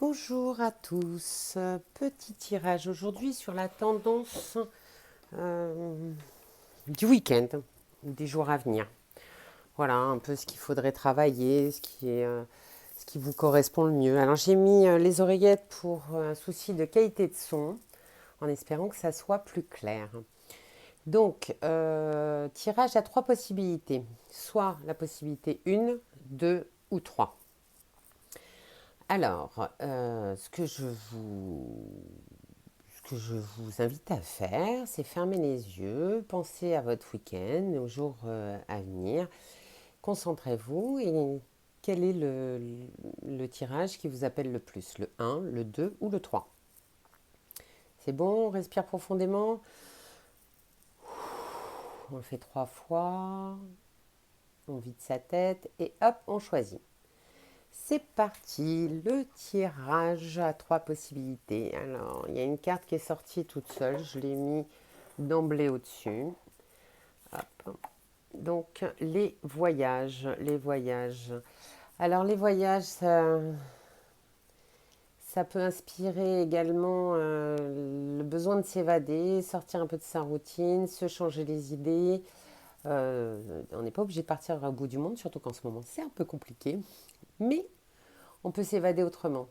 Bonjour à tous, petit tirage aujourd'hui sur la tendance du week-end, des jours à venir. Voilà un peu ce qu'il faudrait travailler, ce qui vous correspond le mieux. Alors j'ai mis les oreillettes pour un souci de qualité de son, en espérant que ça soit plus clair. Donc, tirage à trois possibilités, soit la possibilité 1, 2 ou 3. Alors, ce que je vous invite à faire, c'est fermer les yeux, penser à votre week-end, aux jours à venir. Concentrez-vous et quel est le tirage qui vous appelle le plus, le 1, le 2 ou le 3. C'est bon, on respire profondément. On le fait 3 fois. On vide sa tête et hop, on choisit. C'est parti, le tirage à trois possibilités. Alors, il y a une carte qui est sortie toute seule, je l'ai mis d'emblée au-dessus. Hop. Donc, les voyages, les voyages. Alors, les voyages, ça peut inspirer également le besoin de s'évader, sortir un peu de sa routine, se changer les idées. On n'est pas obligé de partir au bout du monde, surtout qu'en ce moment, c'est un peu compliqué. Mais on peut s'évader autrement.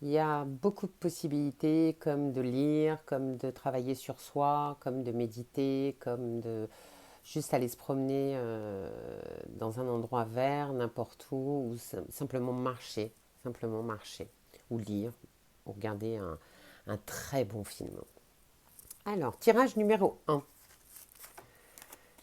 Il y a beaucoup de possibilités, comme de lire, comme de travailler sur soi, comme de méditer, comme de juste aller se promener dans un endroit vert, n'importe où, ou simplement marcher, ou lire, ou regarder un très bon film. Alors, tirage numéro un.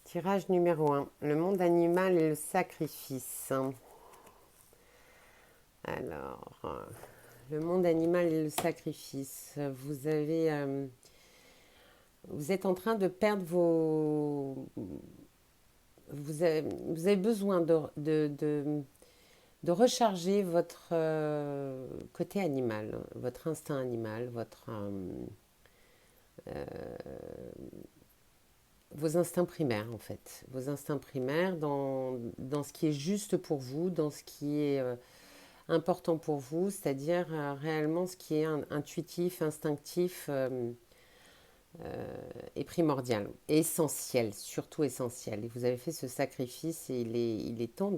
Tirage numéro un. Le monde animal et le sacrifice. Alors, le monde animal et le sacrifice. Vous êtes en train de perdre vos. Vous avez besoin de recharger votre côté animal, votre instinct animal, vos instincts primaires en fait. Vos instincts primaires dans ce qui est juste pour vous, dans ce qui est important pour vous, c'est-à-dire réellement ce qui est intuitif, instinctif et primordial, et essentiel, surtout essentiel. Et vous avez fait ce sacrifice et il est temps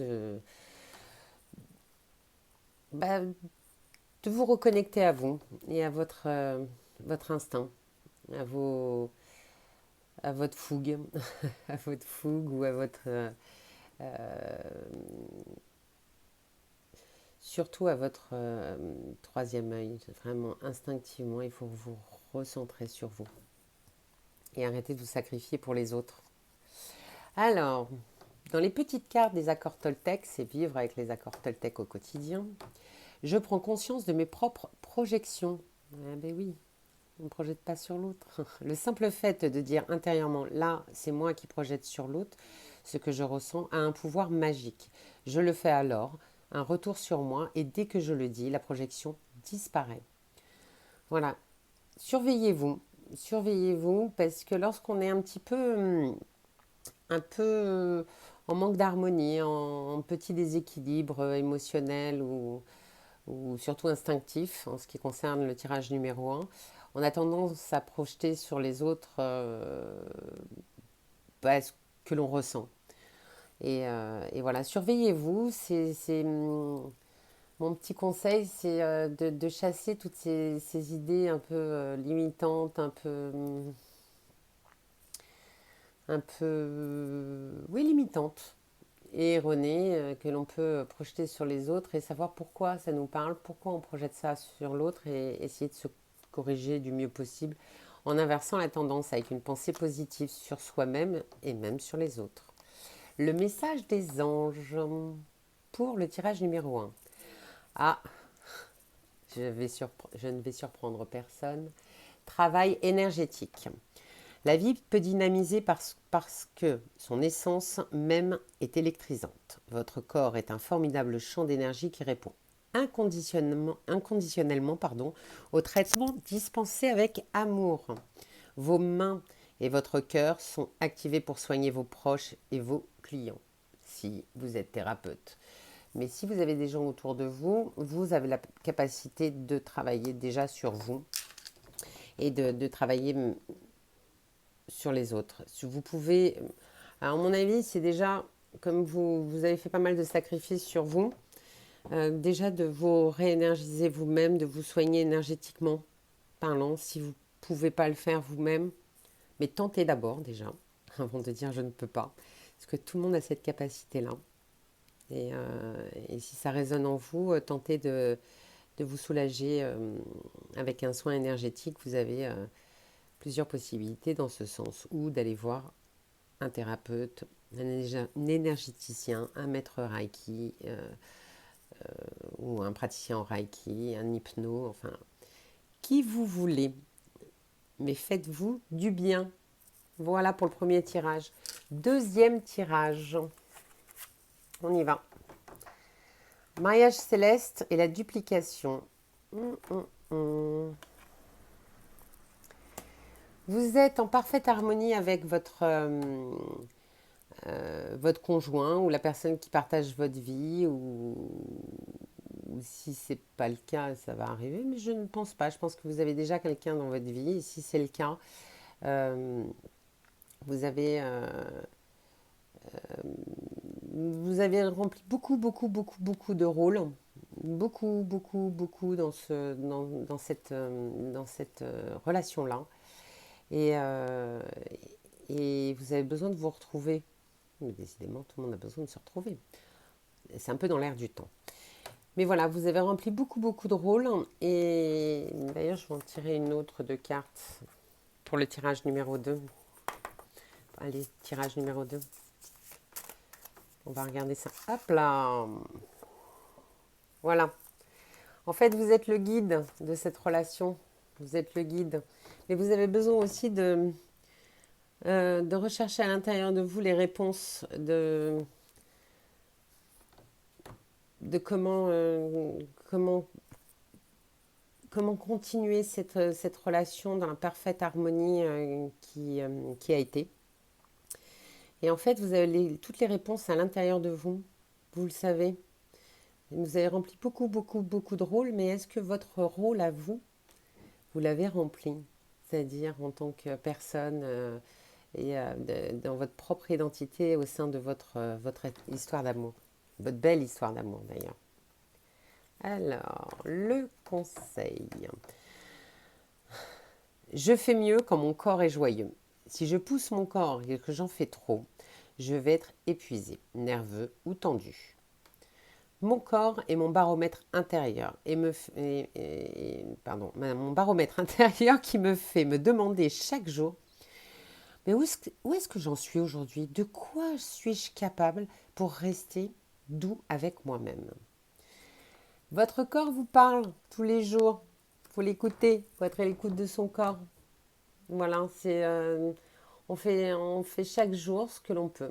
bah, de vous reconnecter à vous et à votre instinct, à, vos, à votre fougue, à votre fougue ou à votre surtout à votre troisième œil. Vraiment instinctivement, il faut vous recentrer sur vous et arrêter de vous sacrifier pour les autres. Alors, dans les petites cartes des accords Toltec, c'est vivre avec les accords Toltec au quotidien. Je prends conscience de mes propres projections. Ah ben oui, on ne projette pas sur l'autre. Le simple fait de dire intérieurement, là, c'est moi qui projette sur l'autre, ce que je ressens, a un pouvoir magique. Je le fais alors, un retour sur moi, et dès que je le dis, la projection disparaît. Voilà, surveillez-vous. Surveillez-vous parce que lorsqu'on est un peu en manque d'harmonie, en petit déséquilibre émotionnel ou surtout instinctif en ce qui concerne le tirage numéro un, on a tendance à projeter sur les autres ce que l'on ressent. Et voilà, surveillez-vous. Mon petit conseil, c'est de chasser toutes ces idées un peu limitantes, oui, limitantes et erronées que l'on peut projeter sur les autres et savoir pourquoi ça nous parle, pourquoi on projette ça sur l'autre et essayer de se corriger du mieux possible en inversant la tendance avec une pensée positive sur soi-même et même sur les autres. Le message des anges pour le tirage numéro un. Ah, je ne vais surprendre personne. Travail énergétique. La vie peut dynamiser parce que son essence même est électrisante. Votre corps est un formidable champ d'énergie qui répond inconditionnellement au traitement dispensé avec amour. Vos mains et votre cœur sont activés pour soigner vos proches et vos clients, si vous êtes thérapeute. Mais si vous avez des gens autour de vous, vous avez la capacité de travailler déjà sur vous et de travailler sur les autres. Si vous pouvez, alors à mon avis, c'est déjà, comme vous avez fait pas mal de sacrifices sur vous, déjà de vous réénergiser vous-même, de vous soigner énergétiquement parlant, si vous ne pouvez pas le faire vous-même, mais tentez d'abord déjà, avant de dire je ne peux pas, parce que tout le monde a cette capacité-là. Et si ça résonne en vous, tentez de vous soulager avec un soin énergétique. Vous avez plusieurs possibilités dans ce sens, ou d'aller voir un thérapeute, un énergéticien, un maître Reiki, ou un praticien en Reiki, un hypno, enfin, qui vous voulez. Mais faites-vous du bien. Voilà pour le premier tirage. Deuxième tirage. On y va. Mariage céleste et la duplication. Vous êtes en parfaite harmonie avec votre conjoint ou la personne qui partage votre vie, ou si ce n'est pas le cas, ça va arriver, mais je ne pense pas. Je pense que vous avez déjà quelqu'un dans votre vie. Et si c'est le cas, euh, vous avez, euh, vous avez rempli beaucoup de rôles. Beaucoup dans cette relation-là. Et, euh, et vous avez besoin de vous retrouver. Mais décidément, tout le monde a besoin de se retrouver. C'est un peu dans l'air du temps. Mais voilà, vous avez rempli beaucoup de rôles. Et d'ailleurs, je vais en tirer une autre de carte pour le tirage numéro 2. Allez, tirage numéro 2. On va regarder ça. Hop là. Voilà. En fait, vous êtes le guide de cette relation. Vous êtes le guide. Mais vous avez besoin aussi de rechercher à l'intérieur de vous les réponses de comment continuer cette relation dans la parfaite harmonie qui a été. Et en fait, vous avez toutes les réponses à l'intérieur de vous. Vous le savez. Vous avez rempli beaucoup de rôles, mais est-ce que votre rôle à vous, vous l'avez rempli? C'est-à-dire en tant que personne et dans votre propre identité au sein de votre histoire d'amour. Votre belle histoire d'amour d'ailleurs. Alors, le conseil. Je fais mieux quand mon corps est joyeux. Si je pousse mon corps et que j'en fais trop, je vais être épuisé, nerveux ou tendu. Mon corps est mon baromètre intérieur mon baromètre intérieur qui me fait me demander chaque jour, mais où est-ce que j'en suis aujourd'hui? De quoi suis-je capable pour rester doux avec moi-même? Votre corps vous parle tous les jours. Il faut l'écouter. Il faut être à l'écoute de son corps. Voilà, on fait chaque jour ce que l'on peut.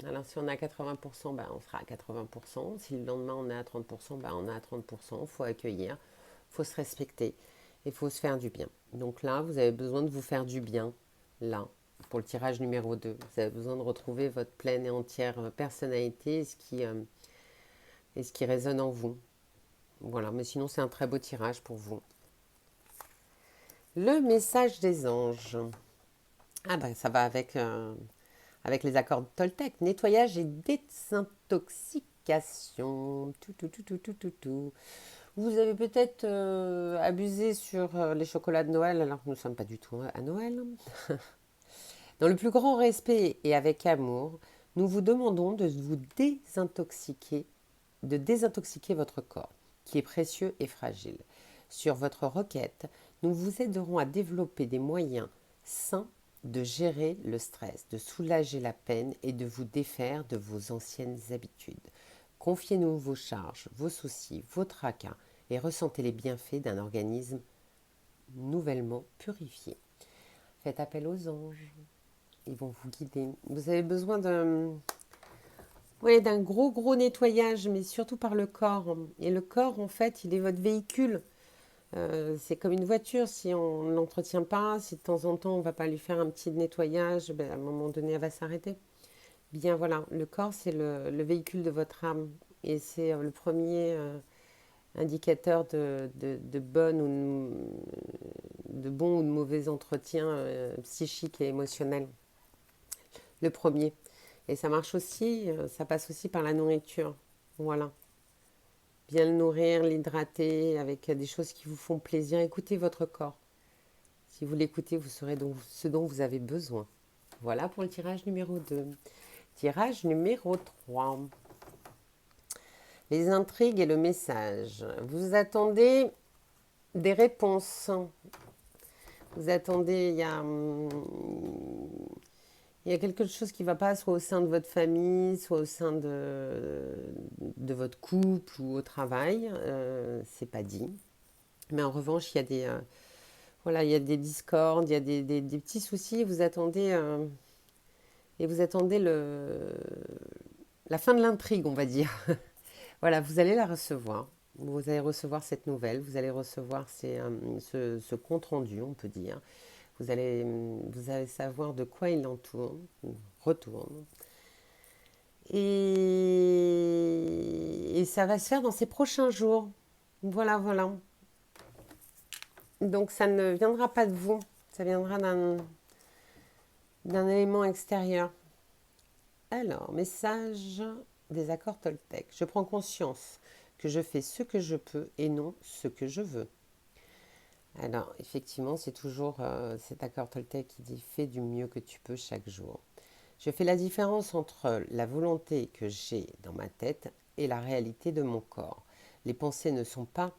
Alors si on est à 80%, ben, on sera à 80%. Si le lendemain on est à 30%, ben, on est à 30%. Il faut accueillir, il faut se respecter, il faut se faire du bien. Donc là, vous avez besoin de vous faire du bien, là, pour le tirage numéro 2. Vous avez besoin de retrouver votre pleine et entière personnalité et ce qui résonne en vous. Voilà, mais sinon c'est un très beau tirage pour vous. Le message des anges. Ah ben ça va avec les accords de Toltec. Nettoyage et désintoxication. Tout. Vous avez peut-être abusé sur les chocolats de Noël, alors que nous ne sommes pas du tout à Noël. Dans le plus grand respect et avec amour, nous vous demandons de désintoxiquer votre corps, qui est précieux et fragile. Sur votre requête, nous vous aiderons à développer des moyens sains de gérer le stress, de soulager la peine et de vous défaire de vos anciennes habitudes. Confiez-nous vos charges, vos soucis, vos tracas et ressentez les bienfaits d'un organisme nouvellement purifié. Faites appel aux anges. Ils vont vous guider. Vous avez besoin d'un gros nettoyage, mais surtout par le corps. Et le corps, en fait, il est votre véhicule. C'est comme une voiture, si on ne l'entretient pas, si de temps en temps on ne va pas lui faire un petit nettoyage, à un moment donné elle va s'arrêter. Bien voilà, le corps c'est le véhicule de votre âme. et c'est le premier indicateur de bonne de bon ou de mauvais entretien psychique et émotionnel. Le premier. Et ça marche aussi, ça passe aussi par la nourriture. Voilà. Bien le nourrir, l'hydrater avec des choses qui vous font plaisir. Écoutez votre corps. Si vous l'écoutez, vous saurez donc ce dont vous avez besoin. Voilà pour le tirage numéro 2. Tirage numéro 3. Les intrigues et le message. Vous attendez des réponses. Vous attendez, il y a quelque chose qui ne va pas, soit au sein de votre famille, soit au sein de votre couple ou au travail. C'est pas dit. Mais en revanche, il y a des, voilà, il y a des discordes, il y a des petits soucis. Et vous attendez la fin de l'intrigue, on va dire. Voilà, vous allez la recevoir. Vous allez recevoir cette nouvelle, vous allez recevoir ce compte-rendu, on peut dire. Vous allez savoir de quoi il retourne. Et ça va se faire dans ces prochains jours. Voilà, voilà. Donc ça ne viendra pas de vous, ça viendra d'un élément extérieur. Alors, message des accords Toltec. Je prends conscience que je fais ce que je peux et non ce que je veux. Alors, effectivement, c'est toujours cet accord Toltec qui dit fais du mieux que tu peux chaque jour. Je fais la différence entre la volonté que j'ai dans ma tête et la réalité de mon corps. Les pensées ne sont pas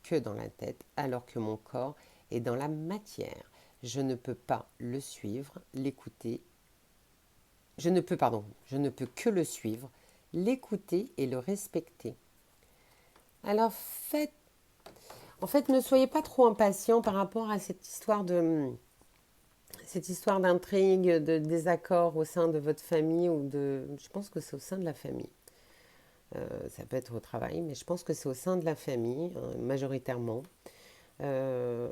que dans la tête, alors que mon corps est dans la matière. Je ne peux pas le suivre, l'écouter. Je ne peux que le suivre, l'écouter et le respecter. Alors en fait, ne soyez pas trop impatient par rapport à cette histoire d'intrigue, de désaccord au sein de votre famille je pense que c'est au sein de la famille. Ça peut être au travail, mais je pense que c'est au sein de la famille, majoritairement. Voilà,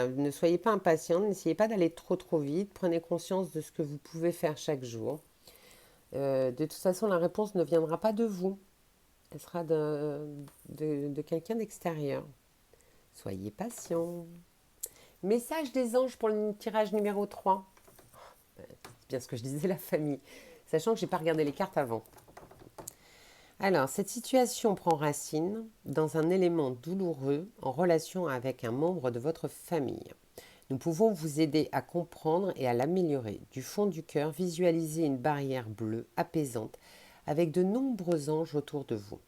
ne soyez pas impatient, n'essayez pas d'aller trop vite, prenez conscience de ce que vous pouvez faire chaque jour. De toute façon, la réponse ne viendra pas de vous, elle sera de quelqu'un d'extérieur. Soyez patient. Message des anges pour le tirage numéro 3. C'est bien ce que je disais, la famille. Sachant que je n'ai pas regardé les cartes avant. Alors, cette situation prend racine dans un élément douloureux en relation avec un membre de votre famille. Nous pouvons vous aider à comprendre et à l'améliorer. Du fond du cœur, visualisez une barrière bleue apaisante avec de nombreux anges autour de vous.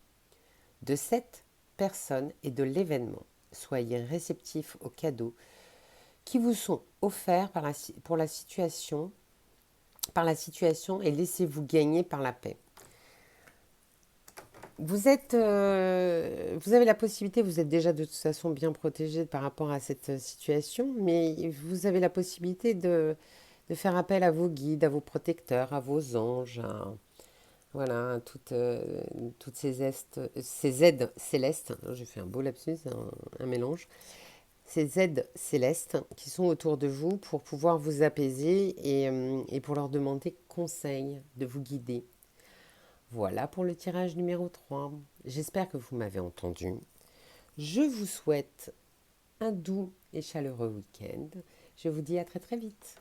De cette personne et de l'événement, soyez réceptifs aux cadeaux qui vous sont offerts par la situation et laissez-vous gagner par la paix. Vous avez la possibilité, vous êtes déjà de toute façon bien protégé par rapport à cette situation, mais vous avez la possibilité de faire appel à vos guides, à vos protecteurs, à vos anges, voilà, à toutes ces aides célestes. J'ai fait un beau lapsus, un mélange. Ces aides célestes qui sont autour de vous pour pouvoir vous apaiser et pour leur demander conseil, de vous guider. Voilà pour le tirage numéro 3. J'espère que vous m'avez entendu. Je vous souhaite un doux et chaleureux week-end. Je vous dis à très très vite.